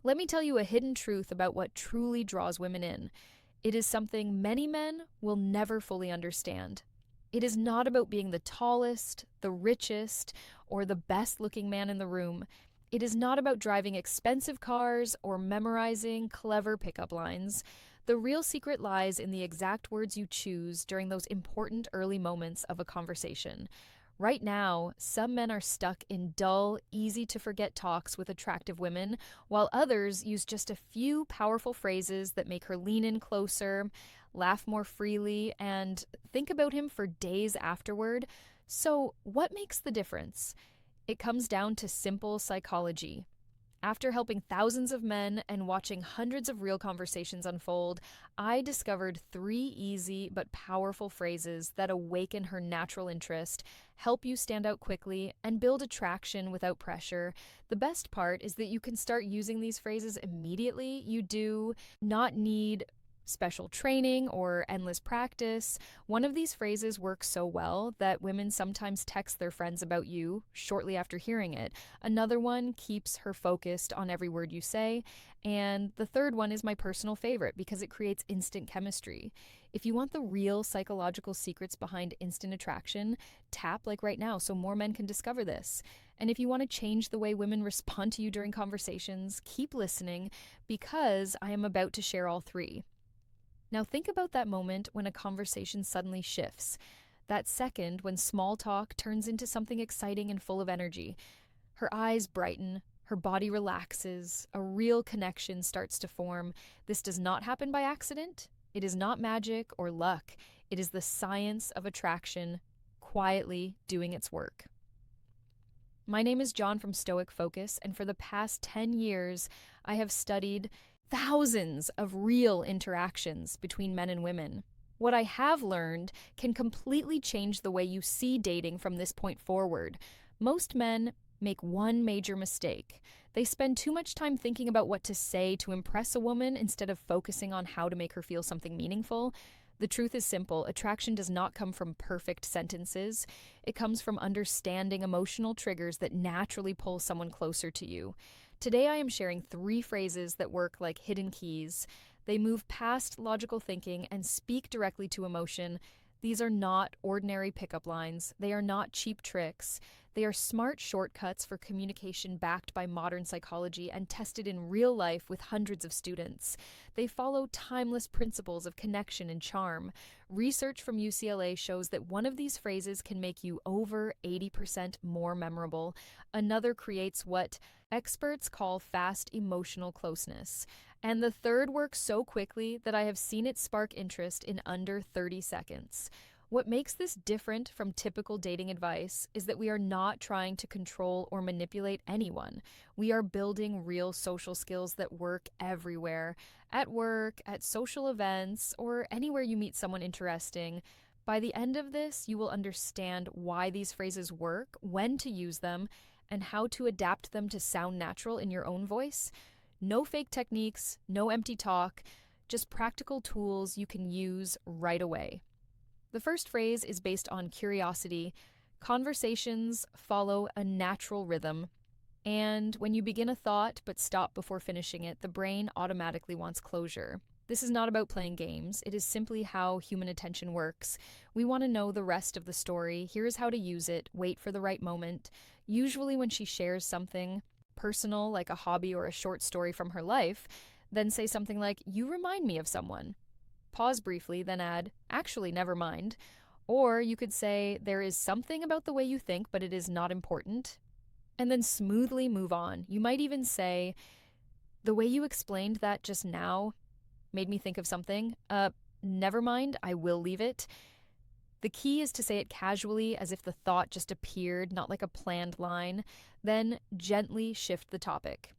Let me tell you a hidden truth about what truly draws women in. It is something many men will never fully understand. It is not about being the tallest, the richest, or the best looking man in the room. It is not about driving expensive cars or memorizing clever pickup lines. The real secret lies in the exact words you choose during those important early moments of a conversation. Right now, some men are stuck in dull, easy to forget talks with attractive women, while others use just a few powerful phrases that make her lean in closer, laugh more freely, and think about him for days afterward. So, what makes the difference? It comes down to simple psychology. After helping thousands of men and watching hundreds of real conversations unfold, I discovered three easy but powerful phrases that awaken her natural interest, help you stand out quickly, and build attraction without pressure. The best part is that you can start using these phrases immediately. You do not need special training or endless practice. One of these phrases works so well that women sometimes text their friends about you shortly after hearing it. Another one keeps her focused on every word you say. And the third one is my personal favorite because it creates instant chemistry. If you want the real psychological secrets behind instant attraction, tap like right now so more men can discover this. And if you want to change the way women respond to you during conversations, keep listening because I am about to share all three. Now, think about that moment when a conversation suddenly shifts. That second when small talk turns into something exciting and full of energy. Her eyes brighten, her body relaxes, a real connection starts to form. This does not happen by accident. It is not magic or luck. It is the science of attraction quietly doing its work. My name is John from Stoic Focus, and for the past 10 years, I have studied thousands of real interactions between men and women. What I have learned can completely change the way you see dating from this point forward. Most men make one major mistake. They spend too much time thinking about what to say to impress a woman instead of focusing on how to make her feel something meaningful. The truth is simple. Attraction does not come from perfect sentences. It comes from understanding emotional triggers that naturally pull someone closer to you. Today, I am sharing three phrases that work like hidden keys. They move past logical thinking and speak directly to emotion. These are not ordinary pickup lines. They are not cheap tricks. They are smart shortcuts for communication backed by modern psychology and tested in real life with hundreds of students. They follow timeless principles of connection and charm. Research from UCLA shows that one of these phrases can make you over 80% more memorable. Another creates what experts call fast emotional closeness. And the third works so quickly that I have seen it spark interest in under 30 seconds. What makes this different from typical dating advice is that we are not trying to control or manipulate anyone. We are building real social skills that work everywhere, at work, at social events, or anywhere you meet someone interesting. By the end of this, you will understand why these phrases work, when to use them, and how to adapt them to sound natural in your own voice. No fake techniques, no empty talk, just practical tools you can use right away. The first phrase is based on curiosity. Conversations follow a natural rhythm, and when you begin a thought but stop before finishing it, the brain automatically wants closure. This is not about playing games. It is simply how human attention works. We want to know the rest of the story. Here's how to use it. Wait for the right moment. Usually when she shares something personal, like a hobby or a short story from her life, then say something like, "You remind me of someone." Pause briefly, then add, "Actually, never mind." Or you could say, "There is something about the way you think, but it is not important." And then smoothly move on. You might even say, "The way you explained that just now made me think of something. Never mind, I will leave it." The key is to say it casually as if the thought just appeared, not like a planned line. Then gently shift the topic.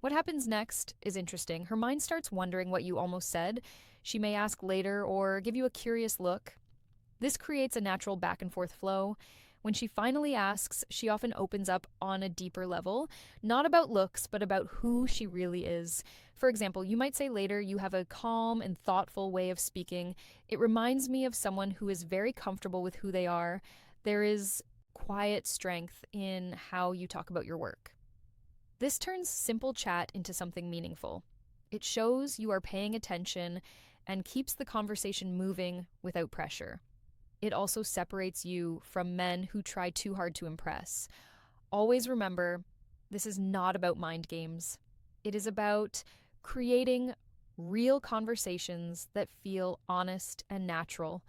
What happens next is interesting. Her mind starts wondering what you almost said. She may ask later or give you a curious look. This creates a natural back and forth flow. When she finally asks, she often opens up on a deeper level, not about looks, but about who she really is. For example, you might say later, "You have a calm and thoughtful way of speaking. It reminds me of someone who is very comfortable with who they are. There is quiet strength in how you talk about your work." This turns simple chat into something meaningful. It shows you are paying attention and keeps the conversation moving without pressure. It also separates you from men who try too hard to impress. Always remember, this is not about mind games. It is about creating real conversations that feel honest and natural.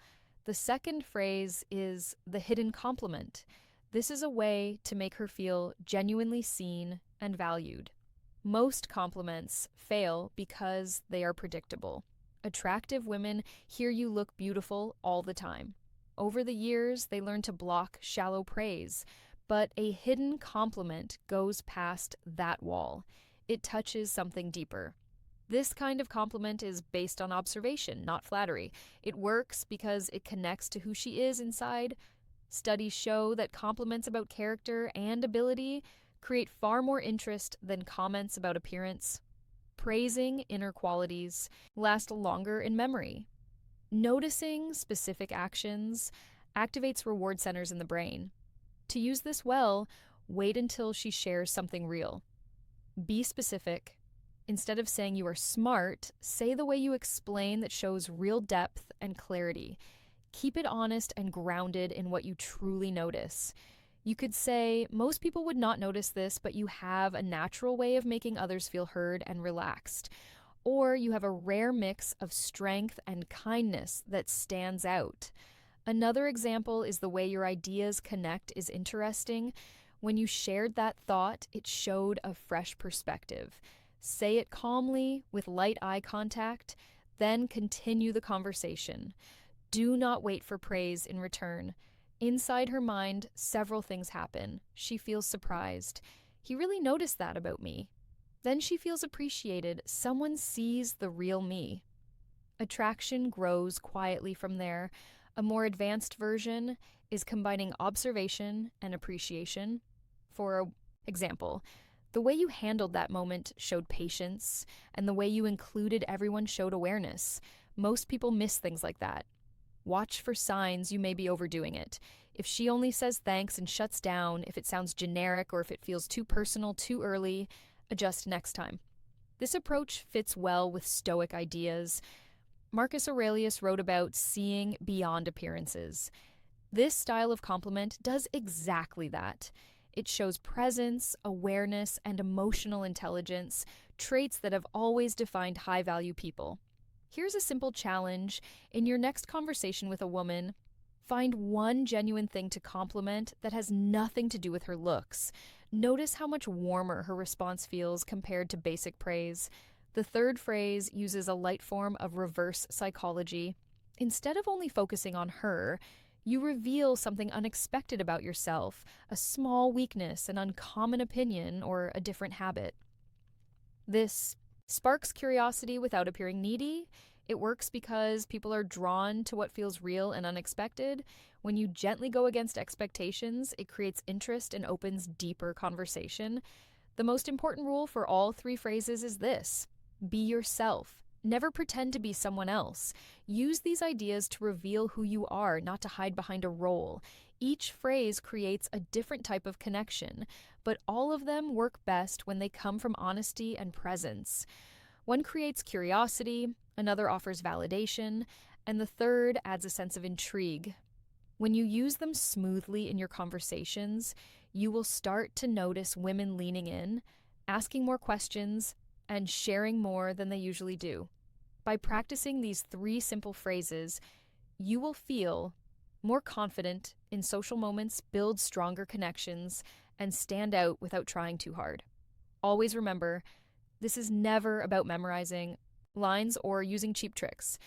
The second phrase is the hidden compliment. This is a way to make her feel genuinely seen and valued. Most compliments fail because they are predictable. Attractive women hear you look beautiful all the time. Over the years, they learn to block shallow praise, but a hidden compliment goes past that wall. It touches something deeper. This kind of compliment is based on observation, not flattery. It works because it connects to who she is inside. Studies show that compliments about character and ability create far more interest than comments about appearance. Praising inner qualities last longer in memory. Noticing specific actions activates reward centers in the brain. To use this well, wait until she shares something real. Be specific. Instead of saying you are smart, say the way you explain that shows real depth and clarity. Keep it honest and grounded in what you truly notice. You could say, most people would not notice this, but you have a natural way of making others feel heard and relaxed. Or you have a rare mix of strength and kindness that stands out. Another example is the way your ideas connect is interesting. When you shared that thought, it showed a fresh perspective. Say it calmly with light eye contact, then continue the conversation. Do not wait for praise in return. Inside her mind, several things happen. She feels surprised. He really noticed that about me. Then she feels appreciated. Someone sees the real me. Attraction grows quietly from there. A more advanced version is combining observation and appreciation. For example, the way you handled that moment showed patience, and the way you included everyone showed awareness. Most people miss things like that. Watch for signs you may be overdoing it. If she only says thanks and shuts down, if it sounds generic or if it feels too personal too early, adjust next time. This approach fits well with Stoic ideas. Marcus Aurelius wrote about seeing beyond appearances. This style of compliment does exactly that. It shows presence, awareness, and emotional intelligence, traits that have always defined high-value people. Here's a simple challenge. In your next conversation with a woman, find one genuine thing to compliment that has nothing to do with her looks. Notice how much warmer her response feels compared to basic praise. The third phrase uses a light form of reverse psychology. Instead of only focusing on her, you reveal something unexpected about yourself, a small weakness, an uncommon opinion, or a different habit. This sparks curiosity without appearing needy. It works because people are drawn to what feels real and unexpected. When you gently go against expectations, it creates interest and opens deeper conversation. The most important rule for all three phrases is this: be yourself. Never pretend to be someone else. Use these ideas to reveal who you are, not to hide behind a role. Each phrase creates a different type of connection, but all of them work best when they come from honesty and presence. One creates curiosity, another offers validation, and the third adds a sense of intrigue. When you use them smoothly in your conversations, you will start to notice women leaning in, asking more questions, and sharing more than they usually do. By practicing these three simple phrases, you will feel more confident in social moments, build stronger connections, and stand out without trying too hard. Always remember, this is never about memorizing lines or using cheap tricks.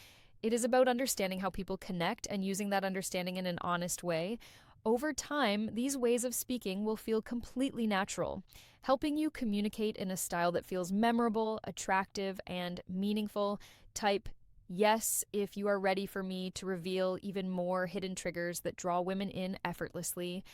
It is about understanding how people connect and using that understanding in an honest way. Over time, these ways of speaking will feel completely natural, helping you communicate in a style that feels memorable, attractive, and meaningful. Type yes if you are ready for me to reveal even more hidden triggers that draw women in effortlessly.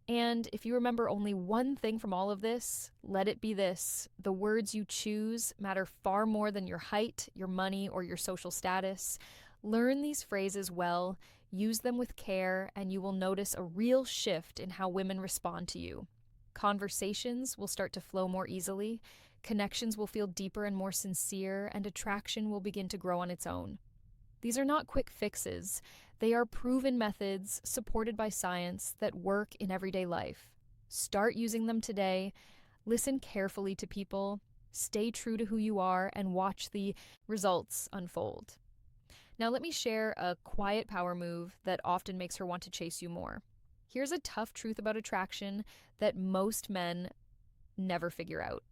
And if you remember only one thing from all of this, let it be this: the words you choose matter far more than your height, your money, or your social status. Learn these phrases well, use them with care, and you will notice a real shift in how women respond to you. Conversations will start to flow more easily, connections will feel deeper and more sincere, and attraction will begin to grow on its own. These are not quick fixes. They are proven methods supported by science that work in everyday life. Start using them today. Listen carefully to people. Stay true to who you are and watch the results unfold. Now, let me share a quiet power move that often makes her want to chase you more. Here's a tough truth about attraction that most men never figure out.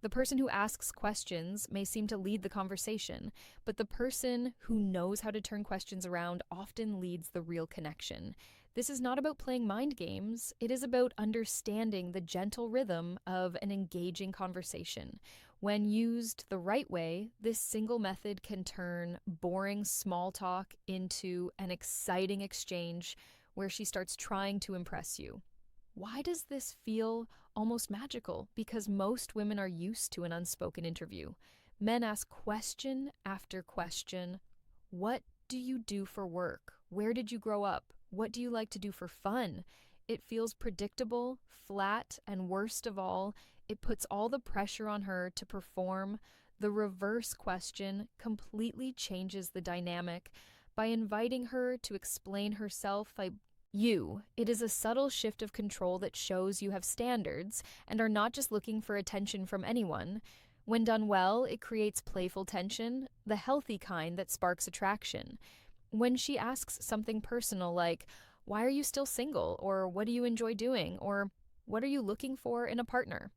The person who asks questions may seem to lead the conversation, but the person who knows how to turn questions around often leads the real connection. This is not about playing mind games. It is about understanding the gentle rhythm of an engaging conversation. When used the right way, this single method can turn boring small talk into an exciting exchange where she starts trying to impress you. Why does this feel almost magical? Because most women are used to an unspoken interview. Men ask question after question. What do you do for work? Where did you grow up? What do you like to do for fun? It feels predictable, flat, and worst of all, it puts all the pressure on her to perform. The reverse question completely changes the dynamic by inviting her to explain herself by you. It is a subtle shift of control that shows you have standards and are not just looking for attention from anyone. When done well, it creates playful tension, the healthy kind that sparks attraction. When she asks something personal like, "Why are you still single?" or "What do you enjoy doing?" or "What are you looking for in a partner?"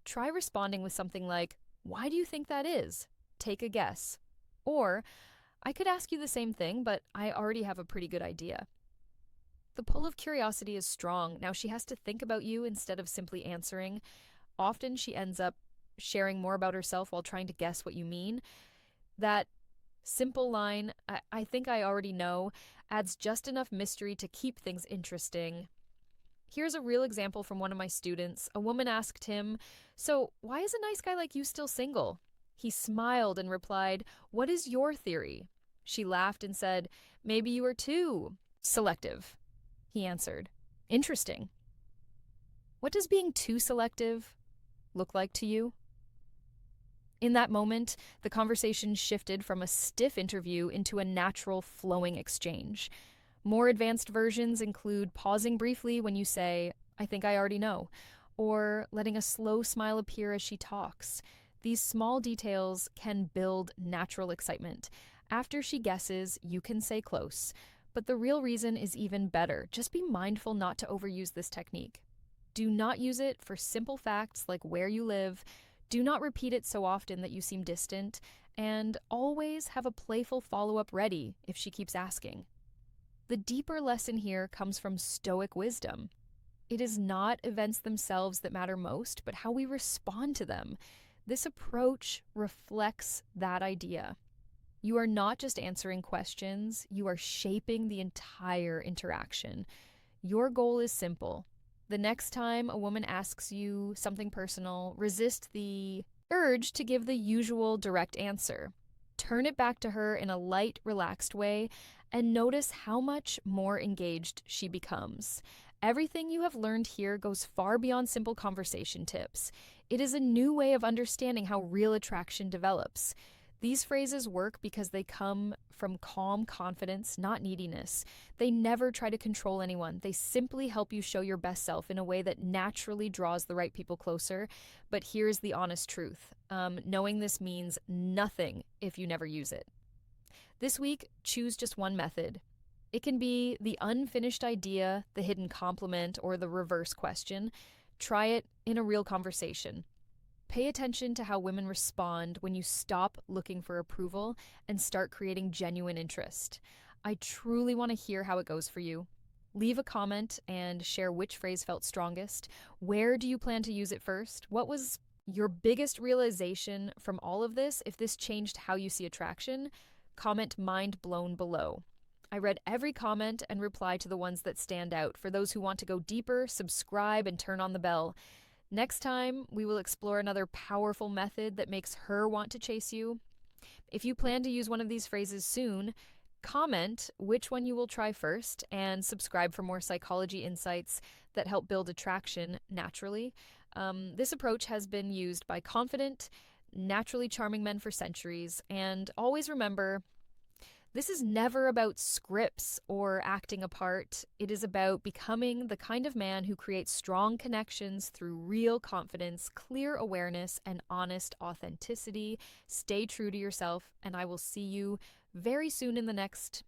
Try responding with something like, "Why do you think that is? Take a guess." Or, "I could ask you the same thing, but I already have a pretty good idea." The pull of curiosity is strong. Now she has to think about you instead of simply answering. Often she ends up sharing more about herself while trying to guess what you mean. That simple line, I think I already know, adds just enough mystery to keep things interesting. Here's a real example from one of my students. A woman asked him, "So, why is a nice guy like you still single?" He smiled and replied, "What is your theory?" She laughed and said, "Maybe you are too selective." He answered, "Interesting. What does being too selective look like to you?" In that moment, the conversation shifted from a stiff interview into a natural, flowing exchange. More advanced versions include pausing briefly when you say, "I think I already know," or letting a slow smile appear as she talks. These small details can build natural excitement. After she guesses, you can say close. But the real reason is even better. Just be mindful not to overuse this technique. Do not use it for simple facts like where you live. Do not repeat it so often that you seem distant. And always have a playful follow-up ready if she keeps asking. The deeper lesson here comes from Stoic wisdom. It is not events themselves that matter most, but how we respond to them. This approach reflects that idea. You are not just answering questions, you are shaping the entire interaction. Your goal is simple. The next time a woman asks you something personal, resist the urge to give the usual direct answer. Turn it back to her in a light, relaxed way, and notice how much more engaged she becomes. Everything you have learned here goes far beyond simple conversation tips. It is a new way of understanding how real attraction develops. These phrases work because they come from calm confidence, not neediness. They never try to control anyone. They simply help you show your best self in a way that naturally draws the right people closer. But here's the honest truth. Knowing this means nothing if you never use it. This week, choose just one method. It can be the unfinished idea, the hidden compliment, or the reverse question. Try it in a real conversation. Pay attention to how women respond when you stop looking for approval and start creating genuine interest. I truly want to hear how it goes for you. Leave a comment and share which phrase felt strongest. Where do you plan to use it first? What was your biggest realization from all of this? If this changed how you see attraction, comment "mind blown" below. I read every comment and reply to the ones that stand out. For those who want to go deeper, subscribe and turn on the bell. Next time, we will explore another powerful method that makes her want to chase you. If you plan to use one of these phrases soon, Comment which one you will try first and subscribe for more psychology insights that help build attraction naturally. This approach has been used by confident, naturally charming men for centuries, and always remember this is never about scripts or acting a part. It is about becoming the kind of man who creates strong connections through real confidence, clear awareness, and honest authenticity. Stay true to yourself, and I will see you very soon in the next